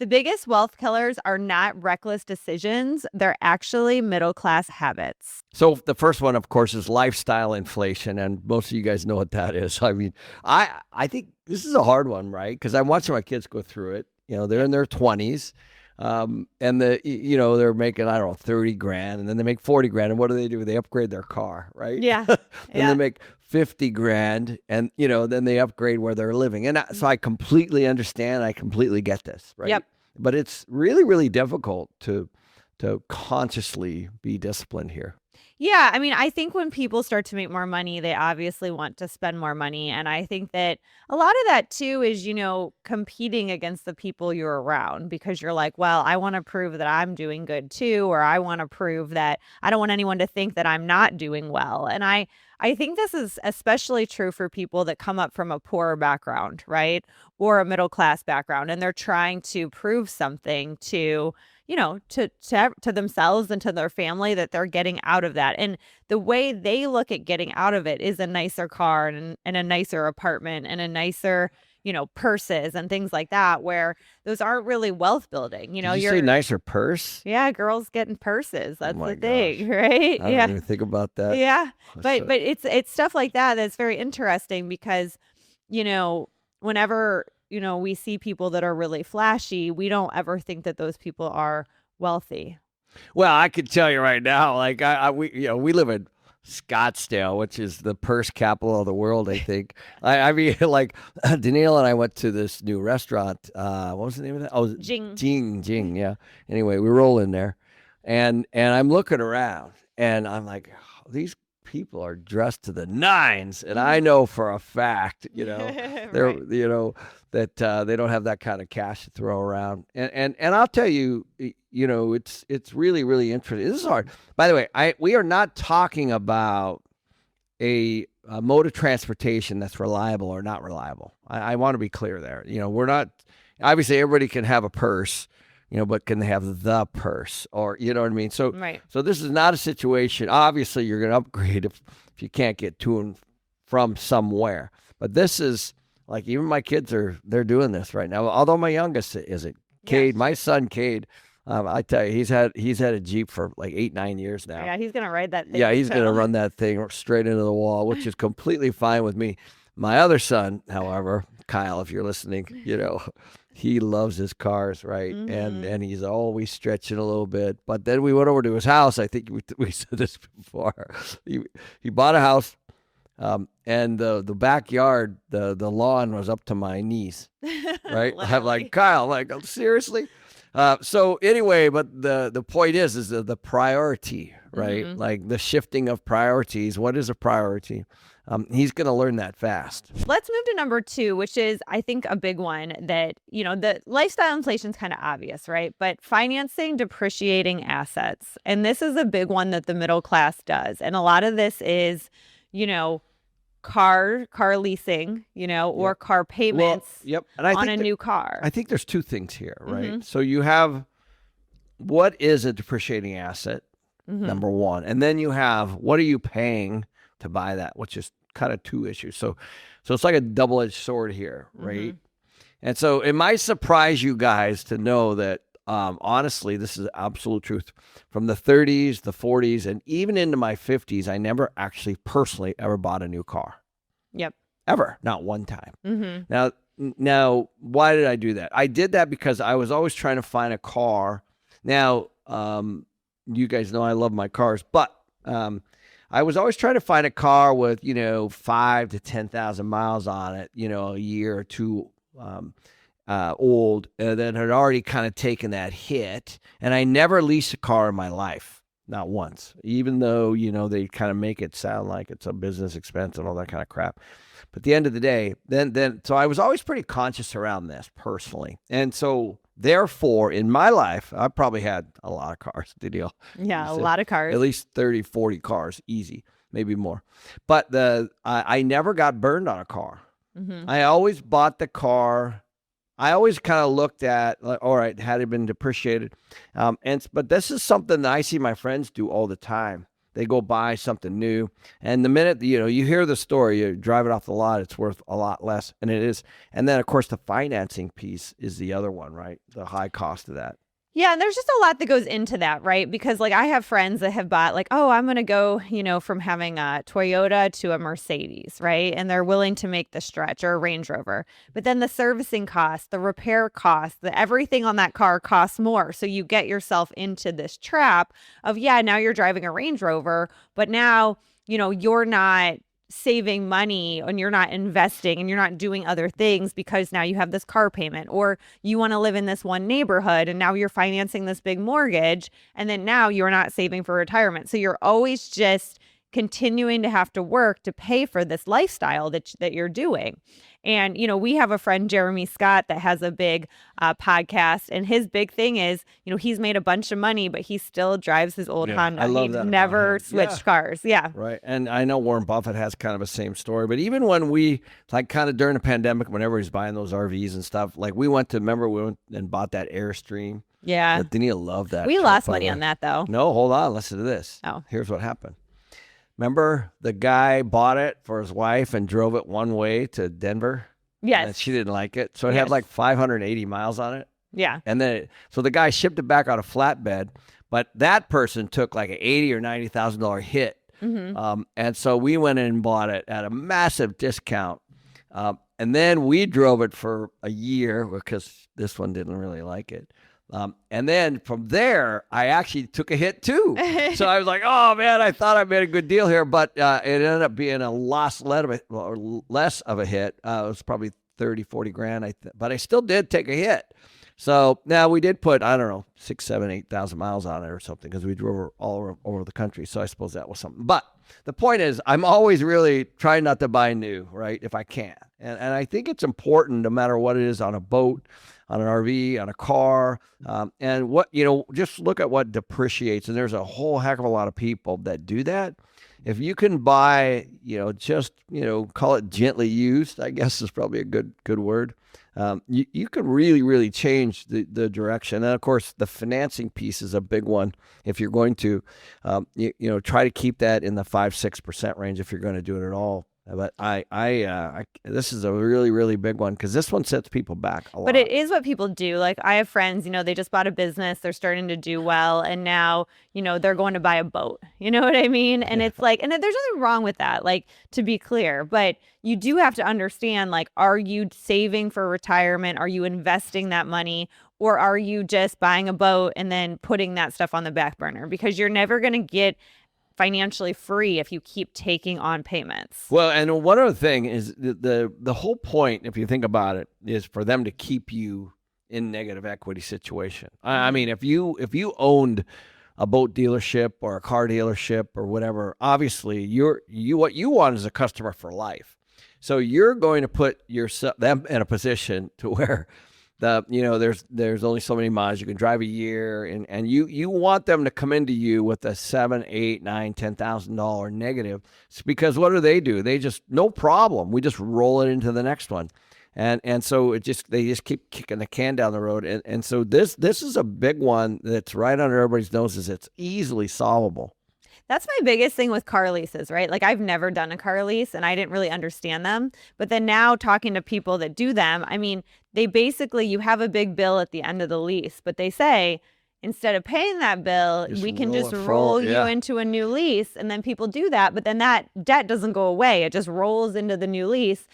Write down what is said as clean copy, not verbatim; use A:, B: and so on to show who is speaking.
A: The biggest wealth killers are not reckless decisions. They're actually middle class habits.
B: So the first one, of course, is lifestyle inflation, and most of you guys know what that is. I mean, I think this is a hard one, right? Because I'm watching my kids go through it. They're in their 20s, and they're making, I don't know, 30 grand, and then they make 40 grand, and what do? They upgrade their car, right?
A: Yeah.
B: Then
A: Yeah.
B: they make 50 grand, and then they upgrade where they're living, and so I completely understand. I completely get this, right?
A: Yep.
B: But it's really, really difficult to consciously be disciplined here.
A: Yeah, I mean, I think when people start to make more money, they obviously want to spend more money. And I think that a lot of that too is, competing against the people you're around because you're like, well, I want to prove that I'm doing good too, or I want to prove that I don't want anyone to think that I'm not doing well. And I think this is especially true for people that come up from a poorer background, right? Or a middle class background, and they're trying to prove something to to themselves and to their family that they're getting out of that. And the way they look at getting out of it is a nicer car and a nicer apartment and a nicer, purses and things like that, where those aren't really wealth building.
B: Did you say nicer purse?
A: Yeah, girls getting purses. That's
B: my
A: the thing,
B: gosh.
A: right?
B: I didn't even think about that.
A: Yeah.
B: So-
A: But it's stuff like that that's very interesting because, whenever, we see people that are really flashy, we don't ever think that those people are wealthy.
B: Well, I could tell you right now, like we live in Scottsdale, which is the purse capital of the world, I think. I mean, like Danielle and I went to this new restaurant. What was the name of that? Oh,
A: Jing.
B: Jing. Yeah. Anyway, we roll in there, and I'm looking around, and I'm like, oh, these people are dressed to the nines, and I know for a fact, they're
A: Right.
B: that they don't have that kind of cash to throw around. And I'll tell you, it's really, really interesting. This is hard. By the way, we are not talking about a mode of transportation that's reliable or not reliable. I want to be clear there. We're not, obviously everybody can have a purse, but can they have the purse, or, you know what I mean? So,
A: Right.
B: so this is not a situation. Obviously you're going to upgrade if you can't get to and from somewhere, but this is, like, even my kids they're doing this right now. Although my youngest isn't. Cade, my son Cade, I tell you, he's had a Jeep for like 8-9 years now.
A: Yeah, he's gonna ride that thing.
B: Yeah, he's gonna run that thing straight into the wall, which is completely fine with me. My other son, however, Kyle, if you're listening, he loves his cars, right? And he's always stretching a little bit. But then we went over to his house. I think we said this before. He bought a house. And the backyard, the lawn was up to my knees, right? I'm like, Kyle, seriously? So anyway, but the point is the priority, right? Like the shifting of priorities. What is a priority? He's going to learn that fast.
A: Let's move to number 2, which is, I think, a big one that, the lifestyle inflation is kind of obvious, right? But financing depreciating assets. And this is a big one that the middle class does. And a lot of this is, car leasing, or car payments
B: And I
A: on
B: think
A: a new car.
B: I think there's two things here, right? So you have, what is a depreciating asset, number one, and then you have, what are you paying to buy that, which is kind of two issues. So it's like a double-edged sword here, right? And so it might surprise you guys to know that, honestly, this is absolute truth. From the 30s, the 40s, and even into my 50s, I never actually personally ever bought a new car.
A: Yep.
B: Ever. Not one time. Now, why did I do that? I did that because I was always trying to find a car. Now, you guys know I love my cars, but I was always trying to find a car with, 5 to 10,000 miles on it, a year or two old, that had already kind of taken that hit. And I never leased a car in my life, not once, even though, they kind of make it sound like it's a business expense and all that kind of crap. But at the end of the day, so I was always pretty conscious around this personally. And so therefore, in my life, I probably had a lot of cars, Danielle.
A: Yeah, a lot of cars.
B: At least 30, 40 cars, easy, maybe more. But I never got burned on a car. I always bought the car. I always kind of looked at, like, all right, had it been depreciated? But this is something that I see my friends do all the time. They go buy something new, and the minute you hear the story, you drive it off the lot, it's worth a lot less, and it is. And then of course the financing piece is the other one, right? The high cost of that.
A: Yeah, and there's just a lot that goes into that, right? Because like I have friends that have bought like, oh, I'm going to go, from having a Toyota to a Mercedes, right? And they're willing to make the stretch, or a Range Rover. But then the servicing cost, the repair cost, everything on that car costs more. So you get yourself into this trap of, yeah, now you're driving a Range Rover, but now, you're not saving money and you're not investing and you're not doing other things because now you have this car payment, or you want to live in this one neighborhood and now you're financing this big mortgage, and then now you're not saving for retirement. So you're always just continuing to have to work to pay for this lifestyle that you're doing. And, we have a friend, Jeremy Scott, that has a big podcast. And his big thing is, he's made a bunch of money, but he still drives his old Honda.
B: I love
A: He's
B: that
A: never switched cars. Yeah.
B: Right. And I know Warren Buffett has kind of a same story. But even when we, like kind of during the pandemic, whenever he's buying those RVs and stuff, like we went and bought that Airstream.
A: Yeah.
B: Didn't you love that?
A: We lost money on that, though.
B: No, hold on. Listen to this.
A: Oh.
B: Here's what happened. Remember the guy bought it for his wife and drove it one way to Denver?
A: Yes.
B: And she didn't like it. So it had like 580 miles on it.
A: Yeah.
B: And then, so the guy shipped it back on a flatbed, but that person took like an $80,000 or $90,000 hit.
A: Mm-hmm.
B: And so we went in and bought it at a massive discount. And then we drove it for a year because this one didn't really like it. And then from there, I actually took a hit too. So I was like, oh man, I thought I made a good deal here, but it ended up being a less of a hit. It was probably 30, 40 grand, but I still did take a hit. So now we did put, I don't know, 6, 7, 8,000 miles on it or something, because we drove all over the country. So I suppose that was something. But the point is, I'm always really trying not to buy new, right, if I can. And I think it's important, no matter what it is, on a boat, on an RV, on a car, and what, just look at what depreciates. And there's a whole heck of a lot of people that do that. If you can buy, just, call it gently used, I guess is probably a good word. You can really, really change the direction. And of course, the financing piece is a big one. If you're going to, try to keep that in the 5-6% range if you're going to do it at all. But this is a really, really big one, because this one sets people back a lot.
A: But it is what people do. Like I have friends, they just bought a business, they're starting to do well, and now, they're going to buy a boat. You know what I mean? And it's like, and there's nothing wrong with that, like, to be clear, but you do have to understand, like, are you saving for retirement? Are you investing that money? Or are you just buying a boat and then putting that stuff on the back burner? Because you're never going to get financially free if you keep taking on payments.
B: Well, and one other thing is the whole point, if you think about it, is for them to keep you in negative equity situation. I mean, if you owned a boat dealership or a car dealership or whatever, obviously what you want is a customer for life. So you're going to put them in a position to where there's only so many miles you can drive a year, and you want them to come into you with a $7,000, $8,000, $9,000, $10,000 negative. It's because what do? They just, no problem. We just roll it into the next one. And so they just keep kicking the can down the road. And so this is a big one that's right under everybody's noses. It's easily solvable.
A: That's my biggest thing with car leases, right? Like I've never done a car lease and I didn't really understand them. But then now talking to people that do them, I mean, they basically, you have a big bill at the end of the lease, but they say, instead of paying that bill, we can just roll you into a new lease. And then people do that, but then that debt doesn't go away. It just rolls into the new lease.